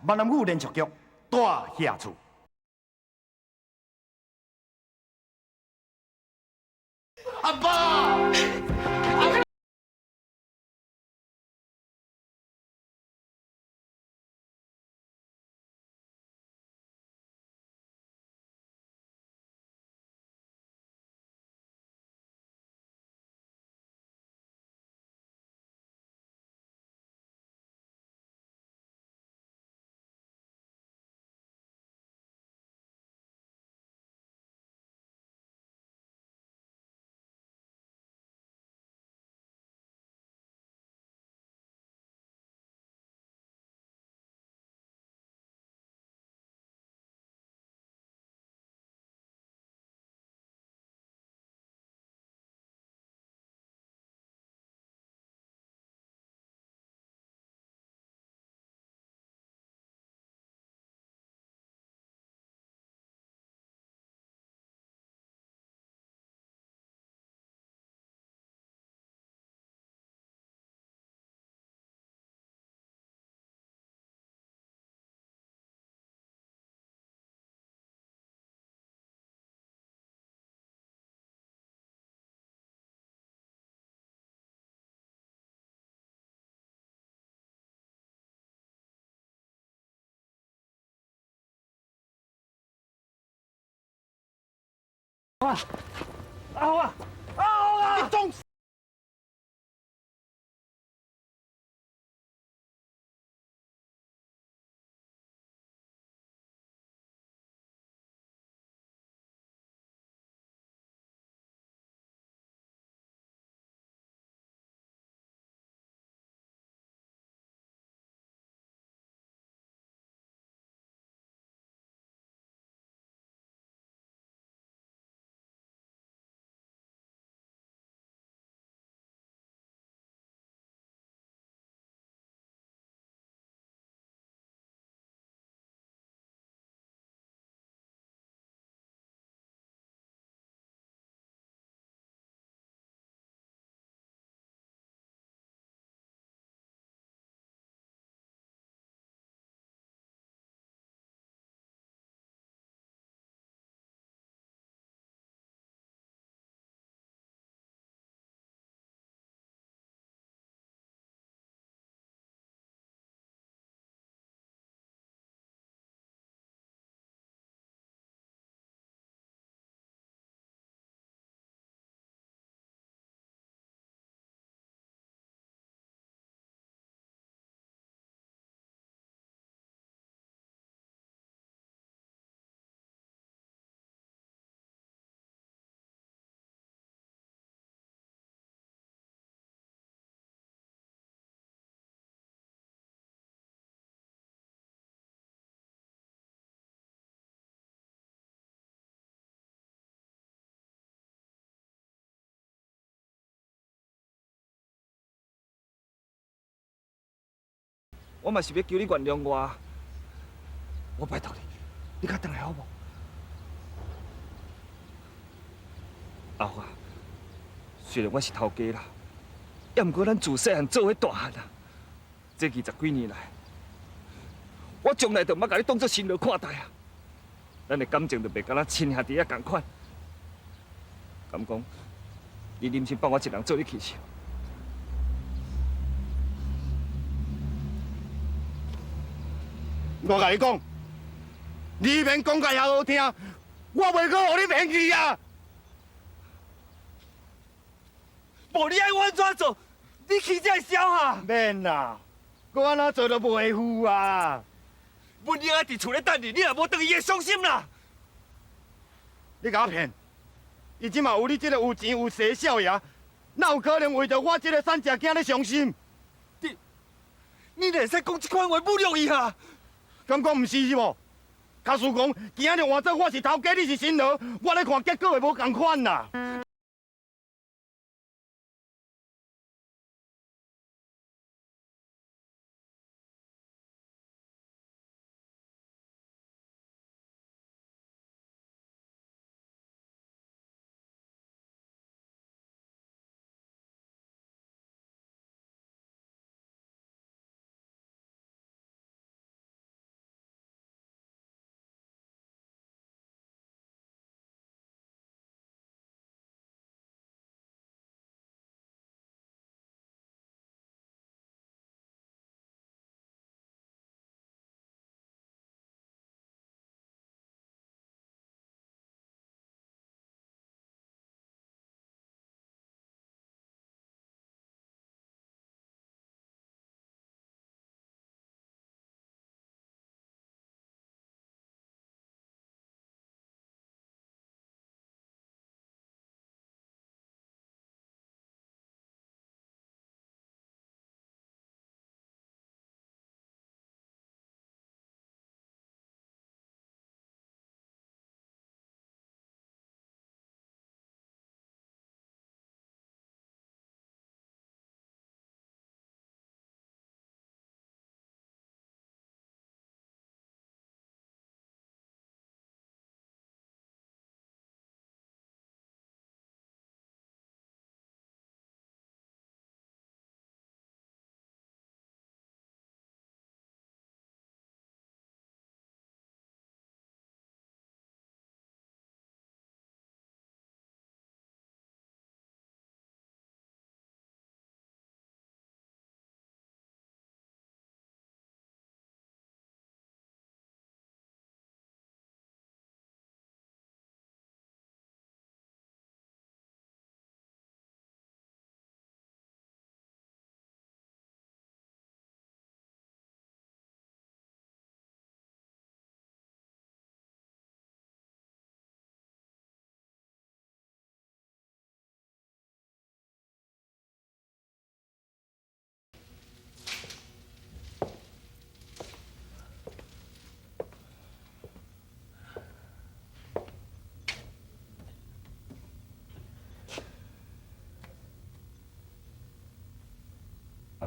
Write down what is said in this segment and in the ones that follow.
闽南语连续剧大下厝。阿爸。你懂？我嘛是要求你原谅我，我拜托你，你较回来好无？阿华，虽然我是头家啦，也毋过咱自细汉做伙大汉啊，这20几年来，我从来就毋捌甲你当作亲人看待啊。咱的感情就袂敢若亲兄弟啊共款。敢讲，你忍心放我一人做你气受？我甲你讲，你免讲甲遐好听，我袂阁互你骗去啊！无你爱我安怎做？你气才会消哈？免啦，我安怎做都袂赴啊！阮囝仔伫厝咧等你，你也无当伊会伤心啦。你甲我骗，伊即嘛有你这个有钱有势的少爷，哪有可能为着我这个产食囝咧伤心？你会使讲这款话侮辱伊哈？敢讲毋是是无？假使讲今仔日换做我是头家，你是新郎，我咧看结果会无共款啦。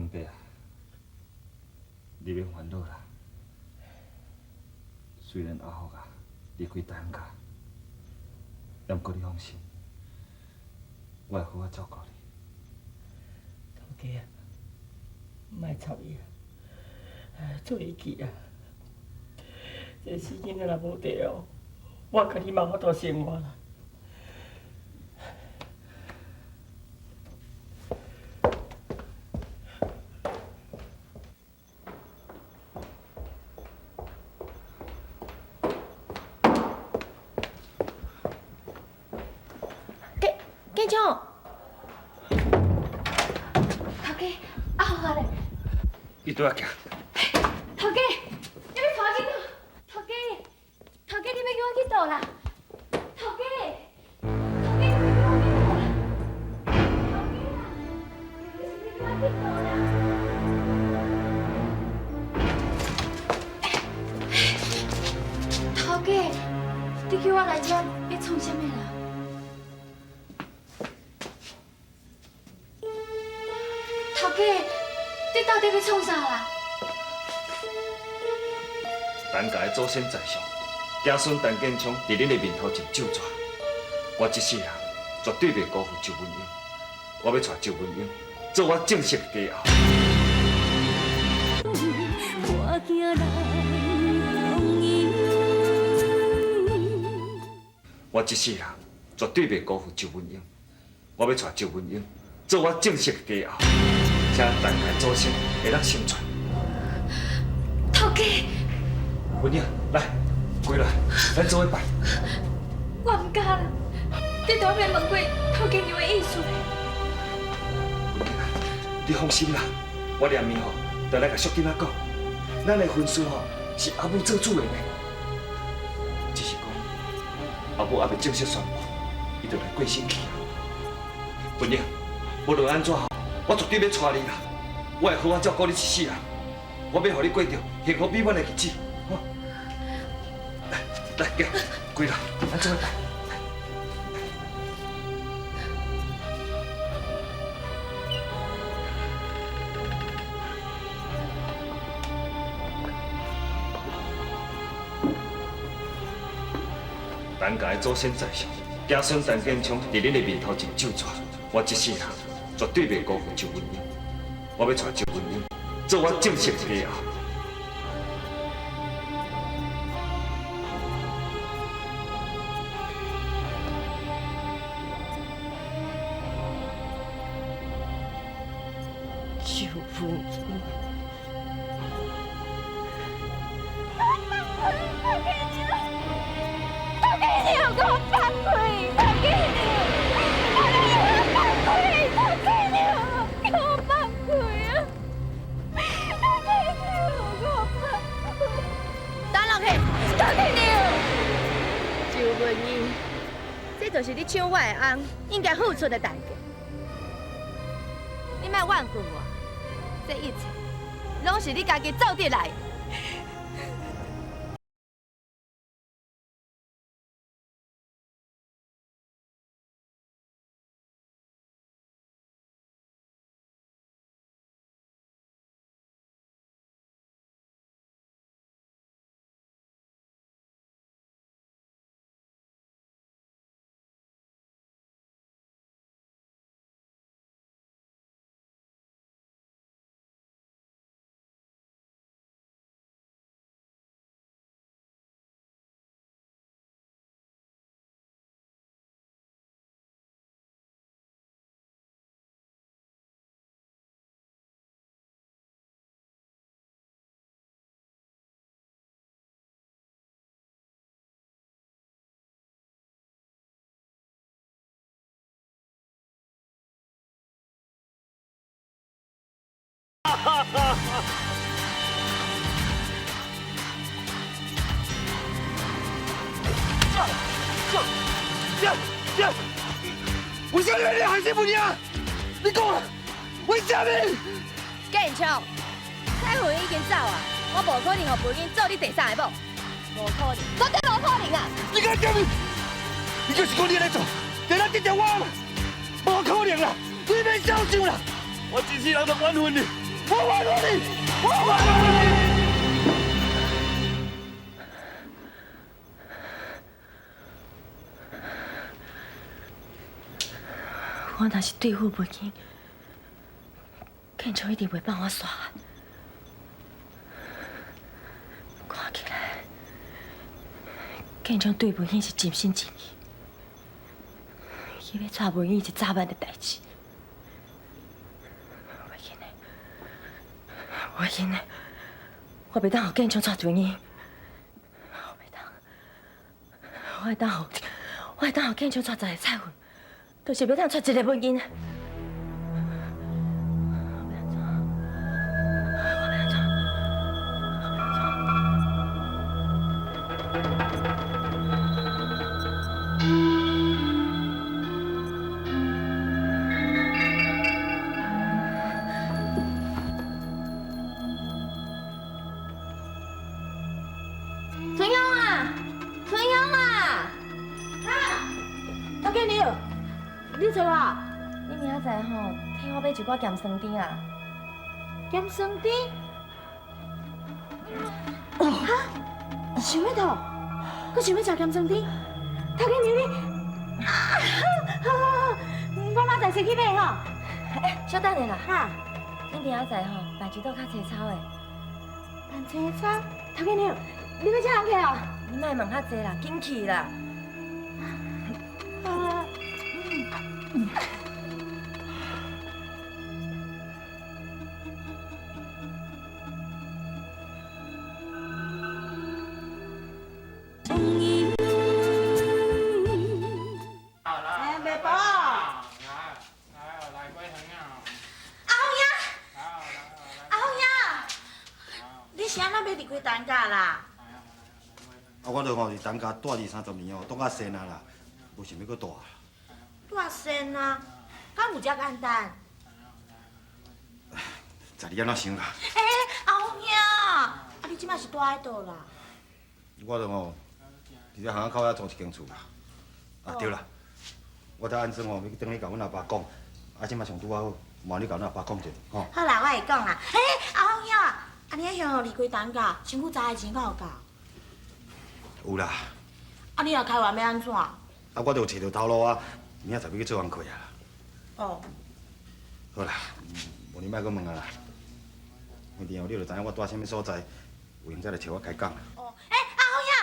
长伯啊，你免烦恼啦。虽然阿福啊离开咱家，但不过你放心，我会好好照顾你。头家啊，莫插伊啊，做伊去啊！这死囡仔若无地哦，我甲你嘛法度生活啦。建昌，头家，阿华咧，伊拄仔行。头家，你要拖去倒？头家，头家，你要叫我去倒啦？头家，头家，你要叫我去倒啦？头家啊，你是要叫我去倒啦？头家，你叫我来这要创啥物啦？头家，你到底要创啥啦？咱家的祖先在上，子孙陈建昌伫恁的面头前救抓，我这世人绝对袂辜负周文英。我要带周文英做我正式的家后。我这世人绝对袂辜负周文英。我要带周文英做我正式的家后，请咱家祖先会当成全。头家。文英，来，跪来，咱做伙拜。我唔敢啦，你都未问过头家娘的意思。文英啊，你放心啦，我连面吼，就来甲淑珍仔讲，咱的婚事吼是阿母做主的呢。只是讲阿母还未正式宣布，伊就来过身去啊。文英，无论安怎吼，我绝对要带你啦，我会好好照顾你一世人，我要互你过着幸福美满的日子。来，行，跪啦，咱做伙拜。咱家的祖先在上，子孙陈建昌伫恁的面头前救抓，我这世人绝对袂辜负周文英。我要带周文英做我正式的家后。舅父母，头家你有给我放开！头家你，头家你给我放开啊！头家你给我放开！等落去，头家你！周文英，这就是你抢我的翁应该付出的代价。你莫怨恨我，这一切拢是你家己走得来。为什么你害死文英？你讲啊，为什么？建昌，彩云已经走啊，我无可能让文英做你第三个某，无可能，绝对无可能啊！你敢讲你？你就是讲你来做，就来得着我嘛？无可能啦！你免小想啦！我一世人都怨恨你，我还你，我还你！我若是对付袂紧，建昌一定袂放我煞。看起来，建昌对文英是尽心尽意，伊要带文英一早晚的代志。袂用的，我袂当让建昌带文英，我会当让建昌带10个彩云。就是要当出一个文英。春阳啊，春阳啊，陶建牛。你做啊？你明仔载吼，替我买一寡咸酸甜啊。咸酸甜？哈？想要讨？我想要食咸酸甜。头家娘你，好，我马上先去买吼。小等下啦。哈？你明仔载吼办一道较青草的。办青草？头家娘，你要请人客哦？你莫问较济啦，紧去啦。我著吼是当家住20-30年哦，当甲仙啊啦，无想要搁大。大仙啊，敢有遮简单？在你安怎想啦？后兄，你即摆是住喺倒啦？我著吼伫这巷仔口遐租一间厝啦。对啦，我才安装吼，要去等你甲阮阿爸讲，即摆上拄好，麻烦你甲阮阿爸讲者，吼。好啦，我会讲啦。后兄，你向离开当家，身躯砸的钱敢有够？有啦。你若开完要安怎？我著有找到头路啊，明仔载要去做工课啊。哦。好啦，无你莫搁问啊啦。反正后你著知影我住啥物所在，有闲才来找我开讲啦。哦，后兄。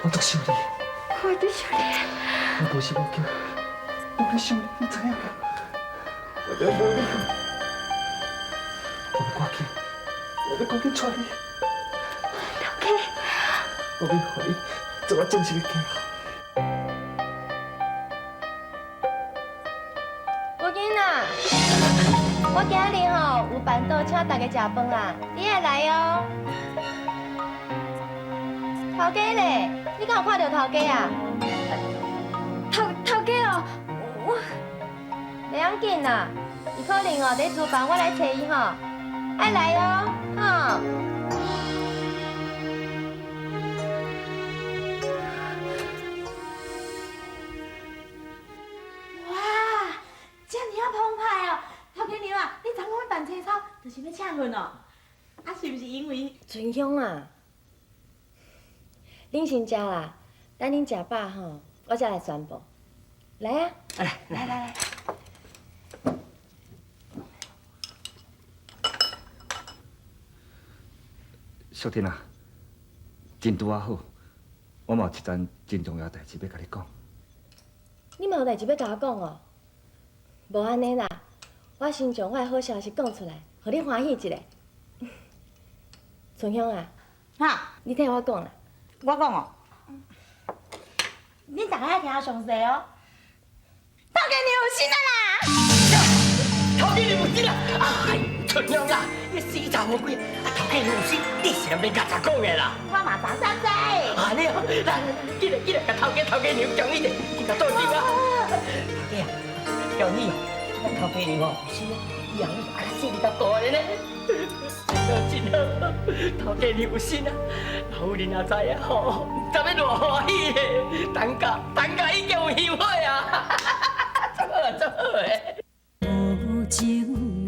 我在想你，我在想你。我无是要叫，我在想你，你知影无？我在想你，我要赶紧，找你。陶家，我要互你做我正式的家。有囡仔，我今日吼有办桌请大家食饭啦，你会来哦。头家咧，你敢有看到头家啊？头家哦，我袂要紧啦，伊可能哦在厨房，我来找伊吼，爱来哦，吼。哇，遮尔啊澎湃哦！头家娘啊，你昨昏办青草，就是要请阮哦？是不是因为？春香啊，恁先食啦，等恁食饱吼，我才来宣布。来啊！来。小婷啊，真拄啊好，我嘛有一件真重要代志要甲你讲。你嘛有代志要甲我讲哦？无安尼啦，我先将我的好消息讲出来，互你欢喜一下。春香啊，哈，你听我讲啦。我讲哦，恁大家爱听详细哦。头家娘有新的啦！头家娘有新啦！哎，春香啊，你死查某鬼！头家娘有新，你是要甲查讲的啦？我嘛知知。啊，你好，来，紧来，甲头家娘讲一点，紧甲做阵啊！头家啊，叫你哦，头家娘哦，有新的。以后啊，生你较大的呢。真好，头家你有心啊！老夫人也知影吼，唔知要偌欢喜的。等下已经